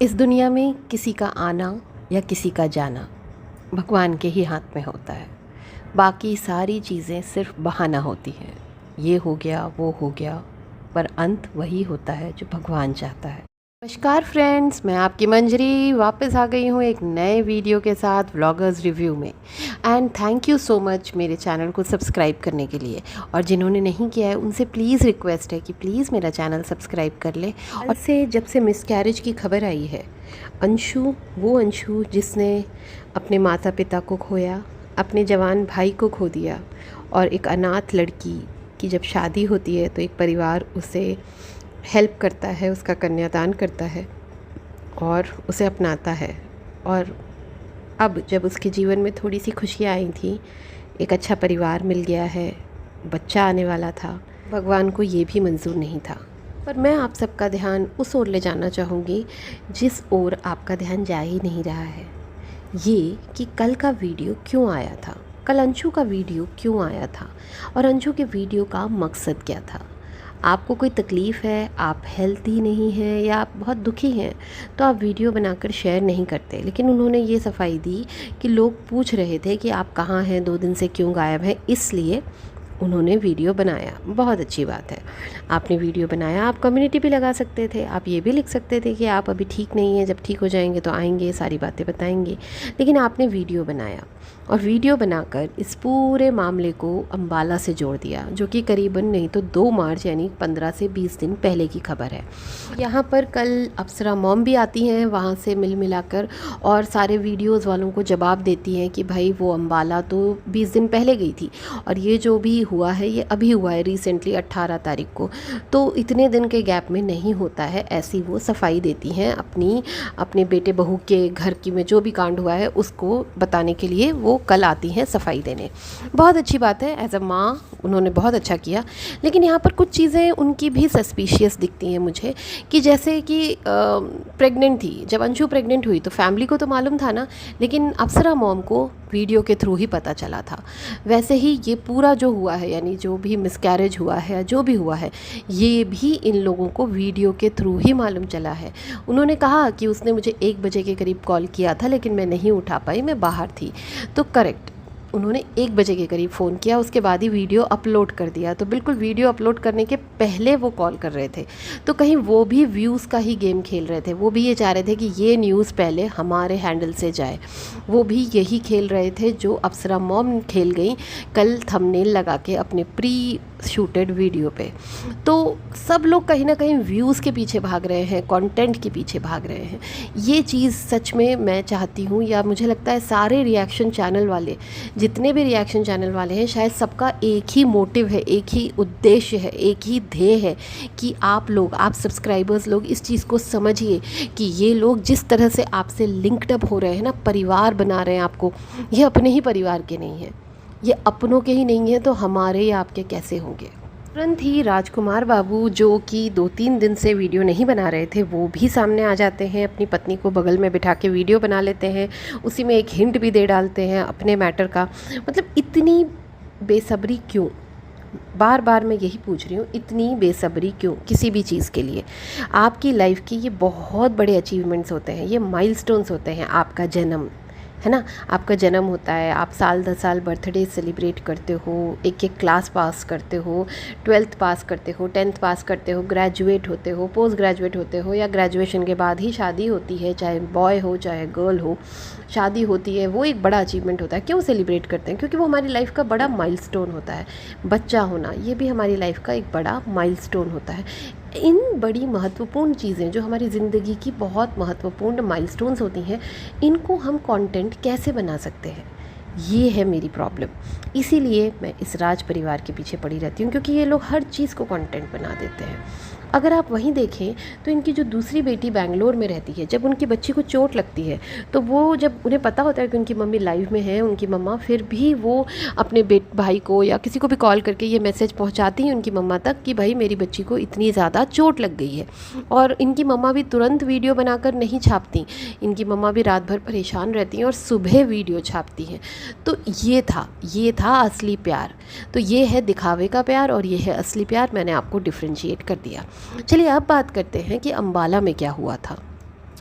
इस दुनिया में किसी का आना या किसी का जाना भगवान के ही हाथ में होता है। बाकी सारी चीज़ें सिर्फ बहाना होती हैं। ये हो गया, वो हो गया, पर अंत वही होता है जो भगवान चाहता है। नमस्कार फ्रेंड्स, मैं आपकी मंजरी वापस आ गई हूँ एक नए वीडियो के साथ व्लॉगर्स रिव्यू में। And thank you so much मेरे चैनल को सब्सक्राइब करने के लिए। और जिन्होंने नहीं किया है उनसे प्लीज़ रिक्वेस्ट है कि प्लीज़ मेरा चैनल सब्सक्राइब कर लें। और से जब से मिसकैरेज की खबर आई है, अंशु, वो अंशु जिसने अपने माता पिता को खोया, अपने जवान भाई को खो दिया, और एक अनाथ लड़की की जब शादी होती है तो एक परिवार उसे हेल्प करता है, उसका कन्यादान करता है और उसे अपनाता है। और अब जब उसके जीवन में थोड़ी सी खुशियाँ आई थी, एक अच्छा परिवार मिल गया है, बच्चा आने वाला था, भगवान को ये भी मंजूर नहीं था। पर मैं आप सबका ध्यान उस ओर ले जाना चाहूँगी जिस ओर आपका ध्यान जा ही नहीं रहा है। ये कि कल का वीडियो क्यों आया था, कल अंशु का वीडियो क्यों आया था, और अंशु के वीडियो का मकसद क्या था। आपको कोई तकलीफ़ है, आप हेल्दी नहीं हैं या आप बहुत दुखी हैं, तो आप वीडियो बनाकर शेयर नहीं करते। लेकिन उन्होंने ये सफाई दी कि लोग पूछ रहे थे कि आप कहाँ हैं, 2 दिन से क्यों गायब हैं, इसलिए उन्होंने वीडियो बनाया। बहुत अच्छी बात है, आपने वीडियो बनाया। आप कम्युनिटी भी लगा सकते थे, आप ये भी लिख सकते थे कि आप अभी ठीक नहीं हैं, जब ठीक हो जाएंगे तो आएंगे, सारी बातें बताएंगे। लेकिन आपने वीडियो बनाया और वीडियो बनाकर इस पूरे मामले को अंबाला से जोड़ दिया, जो कि करीबन नहीं तो 2 मार्च यानी 15 से 20 दिन पहले की खबर है। यहाँ पर कल अप्सरा मॉम भी आती हैं वहाँ से मिल मिलाकर, और सारे वीडियोज़ वालों को जवाब देती हैं कि भाई वो अंबाला तो 20 दिन पहले गई थी, और ये जो भी हुआ है ये अभी हुआ है रिसेंटली 18 तारीख को, तो इतने दिन के गैप में नहीं होता है। ऐसी वो सफाई देती हैं अपने बेटे बहू के घर की में जो भी कांड हुआ है उसको बताने के लिए वो कल आती हैं सफाई देने। बहुत अच्छी बात है, एज अ माँ उन्होंने बहुत अच्छा किया। लेकिन यहाँ पर कुछ चीज़ें उनकी भी सस्पिशियस दिखती हैं मुझे, कि जैसे कि प्रेग्नेंट थी, जब अंशु प्रेग्नेंट हुई तो फैमिली को तो मालूम था ना, लेकिन अप्सरा मॉम को वीडियो के थ्रू ही पता चला था। वैसे ही ये पूरा जो हुआ है, यानी जो भी मिसकैरेज हुआ है, जो भी हुआ है, ये भी इन लोगों को वीडियो के थ्रू ही मालूम चला है। उन्होंने कहा कि उसने मुझे 1 बजे के करीब कॉल किया था, लेकिन मैं नहीं उठा पाई, मैं बाहर थी। तो करेक्ट, उन्होंने 1 बजे के करीब फ़ोन किया, उसके बाद ही वीडियो अपलोड कर दिया। तो बिल्कुल वीडियो अपलोड करने के पहले वो कॉल कर रहे थे। तो कहीं वो भी व्यूज़ का ही गेम खेल रहे थे, वो भी ये चाह रहे थे कि ये न्यूज़ पहले हमारे हैंडल से जाए। वो भी यही खेल रहे थे जो अप्सरा मॉम खेल गई कल थंबनेल लगा के अपने प्री शूटेड वीडियो पे। तो सब लोग कहीं ना कहीं व्यूज़ के पीछे भाग रहे हैं, कंटेंट के पीछे भाग रहे हैं। ये चीज़ सच में मैं चाहती हूँ, या मुझे लगता है सारे रिएक्शन चैनल वाले, जितने भी रिएक्शन चैनल वाले हैं, शायद सबका एक ही मोटिव है, एक ही उद्देश्य है, एक ही ध्येय है कि आप लोग, आप सब्सक्राइबर्स लोग इस चीज़ को समझिए कि ये लोग जिस तरह से आपसे लिंक्ड अप हो रहे हैं ना, परिवार बना रहे हैं आपको, ये अपने ही परिवार के नहीं हैं, ये अपनों के ही नहीं हैं, तो हमारे या आपके कैसे होंगे। तुरंत ही राजकुमार बाबू, जो कि 2-3 दिन से वीडियो नहीं बना रहे थे, वो भी सामने आ जाते हैं, अपनी पत्नी को बगल में बिठा के वीडियो बना लेते हैं, उसी में एक हिंट भी दे डालते हैं अपने मैटर का। मतलब इतनी बेसब्री क्यों, बार बार मैं यही पूछ रही हूँ, इतनी बेसब्री क्यों किसी भी चीज़ के लिए। आपकी लाइफ की ये बहुत बड़े अचीवमेंट्स होते हैं, ये माइलस्टोन्स होते हैं। आपका जन्म है ना, आपका जन्म होता है, आप साल 10 साल बर्थडे सेलिब्रेट करते हो, एक एक क्लास पास करते हो, 12th पास करते हो, 10th पास करते हो, ग्रेजुएट होते हो, पोस्ट ग्रेजुएट होते हो, या ग्रेजुएशन के बाद ही शादी होती है, चाहे बॉय हो चाहे गर्ल हो, शादी होती है। वो एक बड़ा अचीवमेंट होता है। क्यों सेलिब्रेट करते हैं? क्योंकि वो हमारी लाइफ का बड़ा माइलस्टोन होता है। बच्चा होना, ये भी हमारी लाइफ का एक बड़ा माइलस्टोन होता है। इन बड़ी महत्वपूर्ण चीज़ें जो हमारी ज़िंदगी की बहुत महत्वपूर्ण माइलस्टोन्स होती हैं, इनको हम कंटेंट कैसे बना सकते हैं, ये है मेरी प्रॉब्लम। इसीलिए मैं इस राज परिवार के पीछे पड़ी रहती हूँ, क्योंकि ये लोग हर चीज़ को कंटेंट बना देते हैं। अगर आप वहीं देखें तो इनकी जो दूसरी बेटी बैंगलोर में रहती है, जब उनकी बच्ची को चोट लगती है, तो वो, जब उन्हें पता होता है कि उनकी मम्मी लाइव में है, उनकी मम्मा, फिर भी वो अपने भाई को या किसी को भी कॉल करके ये मैसेज पहुंचाती हैं उनकी मम्मा तक कि भाई मेरी बच्ची को इतनी ज़्यादा चोट लग गई है। और इनकी मम्मा भी तुरंत वीडियो बनाकर नहीं छापती, इनकी मम्मा भी रात भर परेशान रहती हैं और सुबह वीडियो छापती हैं। तो ये था असली प्यार। तो ये है दिखावे का प्यार और ये है असली प्यार। मैंने आपको डिफ्रेंशिएट कर दिया। चलिए अब बात करते हैं कि अंबाला में क्या हुआ था।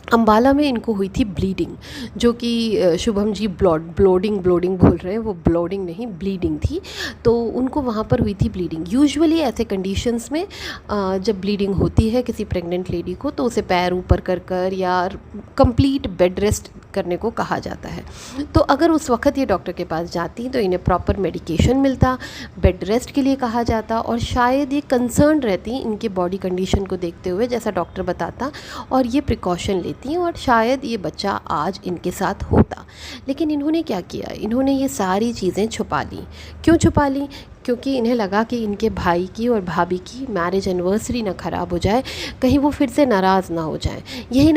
अम्बाला में इनको हुई थी ब्लीडिंग, जो कि शुभम जी ब्लोडिंग बोल रहे हैं, वो ब्लोडिंग नहीं ब्लीडिंग थी। तो उनको वहाँ पर हुई थी ब्लीडिंग। यूजुअली ऐसे कंडीशंस में जब ब्लीडिंग होती है किसी प्रेग्नेंट लेडी को, तो उसे पैर ऊपर कर कर या कंप्लीट बेड रेस्ट करने को कहा जाता है। तो अगर उस वक्त ये डॉक्टर के पास जाती तो इन्हें प्रॉपर मेडिकेशन मिलता, बेड रेस्ट के लिए कहा जाता, और शायद ये कंसर्न रहती इनके बॉडी कंडीशन को देखते हुए, जैसा डॉक्टर बताता, और ये प्रिकॉशन लेती और शायद ये बच्चा आज इनके साथ होता। लेकिन इन्होंने क्या किया, इन्होंने ये सारी चीज़ें छुपा ली। क्यों छुपा ली? क्योंकि इन्हें लगा कि इनके भाई की और भाभी की मैरिज एनिवर्सरी ना ख़राब हो जाए, कहीं वो फिर से नाराज़ ना हो जाए। यही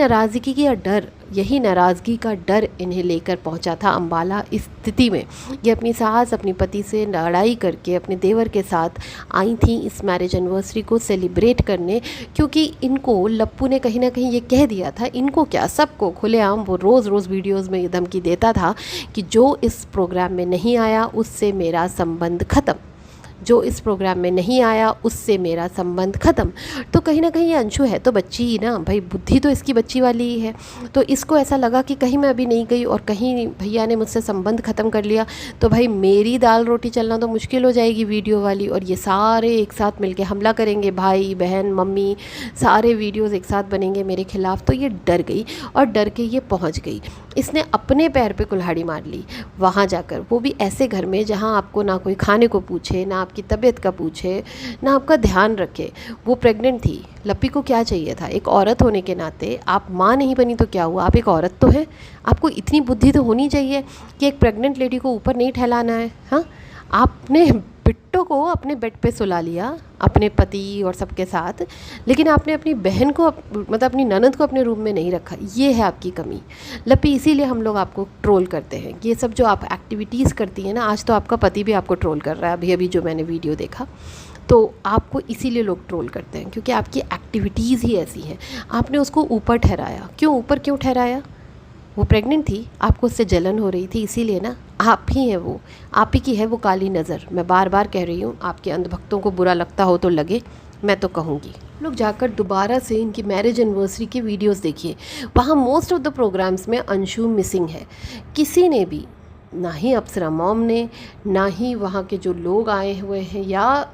नाराज़गी का डर इन्हें लेकर पहुंचा था अम्बाला इस स्थिति में। ये अपनी सास अपनी पति से लड़ाई करके अपने देवर के साथ आई थी इस मैरिज एनिवर्सरी को सेलिब्रेट करने, क्योंकि इनको लप्पू ने कहीं ना कहीं ये कह दिया था, इनको क्या सबको खुलेआम वो रोज़ वीडियोज़ में ये धमकी देता था कि जो इस प्रोग्राम में नहीं आया उससे मेरा संबंध ख़त्म, जो इस प्रोग्राम में नहीं आया उससे मेरा संबंध ख़त्म। तो कहीं ना कहीं ये अंशु है तो बच्ची ही ना भाई, बुद्धि तो इसकी बच्ची वाली ही है। तो इसको ऐसा लगा कि कहीं मैं अभी नहीं गई और कहीं भैया ने मुझसे संबंध ख़त्म कर लिया तो भाई मेरी दाल रोटी चलना तो मुश्किल हो जाएगी वीडियो वाली, और ये सारे एक साथ मिलके हमला करेंगे, भाई बहन मम्मी सारे वीडियोज़ एक साथ बनेंगे मेरे खिलाफ़। तो ये डर गई और डर के ये पहुँच गई। इसने अपने पैर पे कुल्हाड़ी मार ली वहाँ जाकर, वो भी ऐसे घर में जहाँ आपको ना कोई खाने को पूछे, ना आपकी तबीयत का पूछे, ना आपका ध्यान रखे। वो प्रेग्नेंट थी। लप्पी को क्या चाहिए था? एक औरत होने के नाते, आप माँ नहीं बनी तो क्या हुआ, आप एक औरत तो हैं, आपको इतनी बुद्धि तो होनी चाहिए कि एक प्रेग्नेंट लेडी को ऊपर नहीं ठहलाना है। हाँ, आपने बिट्टो को अपने बेड पे सुला लिया अपने पति और सबके साथ, लेकिन आपने अपनी बहन को मतलब अपनी ननद को अपने रूम में नहीं रखा। ये है आपकी कमी लप्पी। इसीलिए हम लोग आपको ट्रोल करते हैं। ये सब जो आप एक्टिविटीज़ करती हैं ना, आज तो आपका पति भी आपको ट्रोल कर रहा है, अभी जो मैंने वीडियो देखा, तो आपको इसीलिए लोग ट्रोल करते हैं क्योंकि आपकी एक्टिविटीज़ ही ऐसी हैं। आपने उसको ऊपर ठहराया। क्यों ठहराया? वो प्रेग्नेंट थी, आपको उससे जलन हो रही थी, इसीलिए ना। आप ही हैं वो, आप ही की है वो काली नज़र। मैं बार बार कह रही हूँ, आपके अंधभक्तों को बुरा लगता हो तो लगे, मैं तो कहूँगी। लोग जाकर दोबारा से इनकी मैरिज एनिवर्सरी की वीडियोस देखिए, वहाँ मोस्ट ऑफ द प्रोग्राम्स में अंशु मिसिंग है। किसी ने भी, ना ही अप्सरा मॉम ने, ना ही वहाँ के जो लोग आए हुए हैं या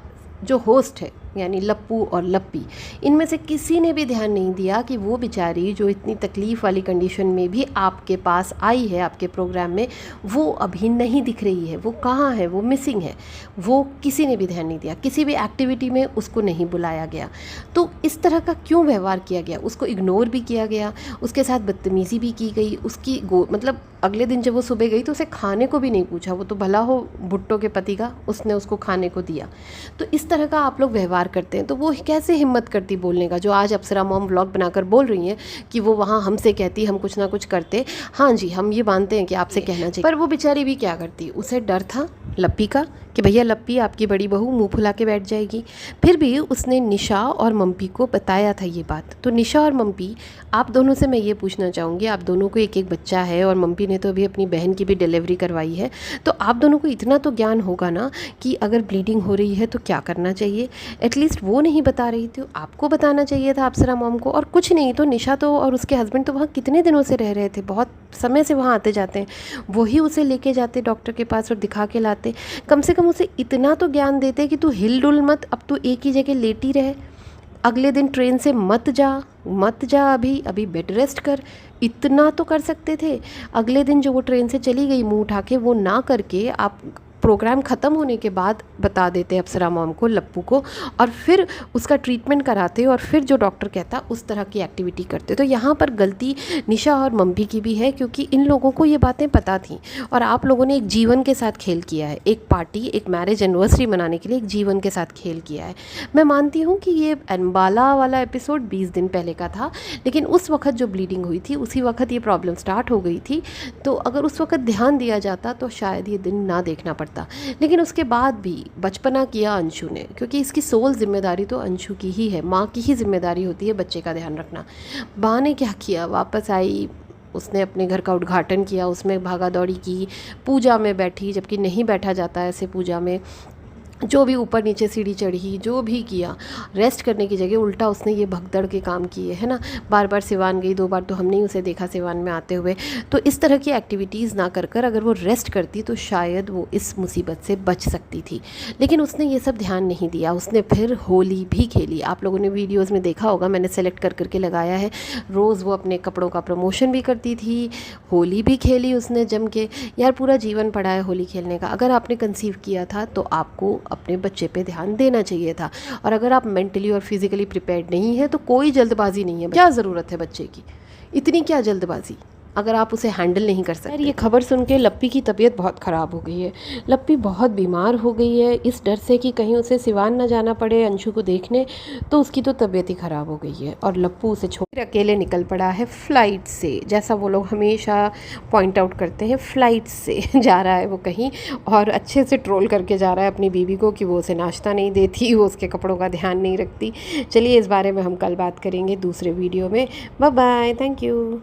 जो होस्ट है यानी लप्पू और लप्पी, इनमें से किसी ने भी ध्यान नहीं दिया कि वो बेचारी जो इतनी तकलीफ़ वाली कंडीशन में भी आपके पास आई है आपके प्रोग्राम में, वो अभी नहीं दिख रही है। वो कहाँ है? वो मिसिंग है। वो किसी ने भी ध्यान नहीं दिया, किसी भी एक्टिविटी में उसको नहीं बुलाया गया। तो इस तरह का क्यों व्यवहार किया गया? उसको इग्नोर भी किया गया, उसके साथ बदतमीज़ी भी की गई। उसकी मतलब अगले दिन जब वो सुबह गई तो उसे खाने को भी नहीं पूछा। वो तो भला हो भुट्टो के पति का, उसने उसको खाने को दिया। तो इस तरह का आप लोग व्यवहार करते हैं, तो वो कैसे हिम्मत करती बोलने का? जो आज अप्सरा मॉम व्लॉग बनाकर बोल रही हैं कि वो वहाँ हमसे कहती हम कुछ ना कुछ करते। हाँ जी, हम ये मानते हैं कि आपसे कहना चाहिए, पर वो बेचारी भी क्या करती? उसे डर था लप्पी का कि भैया लप्पी आपकी बड़ी बहू मुंह फुला के बैठ जाएगी। फिर भी उसने निशा और मम्पी को बताया था ये बात। तो निशा और मम्पी, आप दोनों से मैं ये पूछना चाहूँगी, आप दोनों को एक एक बच्चा है और मम्पी ने तो अभी अपनी बहन की भी डिलीवरी करवाई है, तो आप दोनों को इतना तो ज्ञान होगा ना कि अगर ब्लीडिंग हो रही है तो क्या करना चाहिए। एटलीस्ट वो नहीं बता रही थी, आपको बताना चाहिए था अप्सरा मॉम को। और कुछ नहीं तो निशा तो और उसके हस्बैंड तो वहाँ कितने दिनों से रह रहे थे, बहुत समय से वहाँ आते जाते हैं, वही उसे लेके जाते डॉक्टर के पास और दिखा के लाते। कम से कम उसे इतना तो ज्ञान देते कि तू हिल डुल मत, अब तू एक ही जगह लेटी रहे, अगले दिन ट्रेन से मत जा, अभी बेड रेस्ट कर। इतना तो कर सकते थे। अगले दिन जो वो ट्रेन से चली गई मुंह उठा के, वो ना करके आप प्रोग्राम ख़त्म होने के बाद बता देते अप्सरा मॉम को, लप्पू को, और फिर उसका ट्रीटमेंट कराते और फिर जो डॉक्टर कहता उस तरह की एक्टिविटी करते। तो यहाँ पर गलती निशा और मम्मी की भी है क्योंकि इन लोगों को ये बातें पता थीं और आप लोगों ने एक जीवन के साथ खेल किया है। एक पार्टी, एक मैरिज एनिवर्सरी मनाने के लिए एक जीवन के साथ खेल किया है। मैं मानती हूँ कि ये अम्बाला वाला एपिसोड 20 दिन पहले का था, लेकिन उस वक्त जो ब्लीडिंग हुई थी उसी वक्त ये प्रॉब्लम स्टार्ट हो गई थी। तो अगर उस वक्त ध्यान दिया जाता तो शायद ये दिन ना देखना पड़ता। लेकिन उसके बाद भी बचपना किया अंशु ने, क्योंकि इसकी सोल जिम्मेदारी तो अंशु की ही है। माँ की ही जिम्मेदारी होती है बच्चे का ध्यान रखना। माँ ने क्या किया? वापस आई, उसने अपने घर का उद्घाटन किया, उसमें भागा दौड़ी की, पूजा में बैठी, जबकि नहीं बैठा जाता ऐसे पूजा में। जो भी ऊपर नीचे सीढ़ी चढ़ी, जो भी किया, रेस्ट करने की जगह उल्टा उसने ये भगदड़ के काम किए, है ना। बार बार सिवान गई, 2 बार तो हमने ही उसे देखा सिवान में आते हुए। तो इस तरह की एक्टिविटीज़ ना कर कर अगर वो रेस्ट करती तो शायद वो इस मुसीबत से बच सकती थी, लेकिन उसने ये सब ध्यान नहीं दिया। उसने फिर होली भी खेली। आप लोगों ने वीडियोज़ में देखा होगा, मैंने सेलेक्ट कर करके लगाया है। रोज़ वो अपने कपड़ों का प्रमोशन भी करती थी, होली भी खेली उसने जम के। यार पूरा जीवन पड़ा है होली खेलने का। अगर आपने कंसीव किया था तो आपको अपने बच्चे पे ध्यान देना चाहिए था, और अगर आप मेंटली और फिज़िकली प्रिपेयर्ड नहीं है तो कोई जल्दबाजी नहीं है। क्या ज़रूरत है बच्चे की, इतनी क्या जल्दबाजी, अगर आप उसे हैंडल नहीं कर सकते। यार ये खबर सुन के लप्पी की तबीयत बहुत ख़राब हो गई है। लप्पी बहुत बीमार हो गई है, इस डर से कि कहीं उसे सिवान ना जाना पड़े अंशु को देखने, तो उसकी तो तबीयत ही ख़राब हो गई है। और लप्पू उसे छोड़ अकेले निकल पड़ा है फ़्लाइट से, जैसा वो लोग हमेशा पॉइंट आउट करते हैं, फ़्लाइट से जा रहा है वो कहीं, और अच्छे से ट्रोल करके जा रहा है अपनी बीवी को कि वो उसे नाश्ता नहीं देती, वो उसके कपड़ों का ध्यान नहीं रखती। चलिए इस बारे में हम कल बात करेंगे दूसरे वीडियो में। Bye bye, thank you.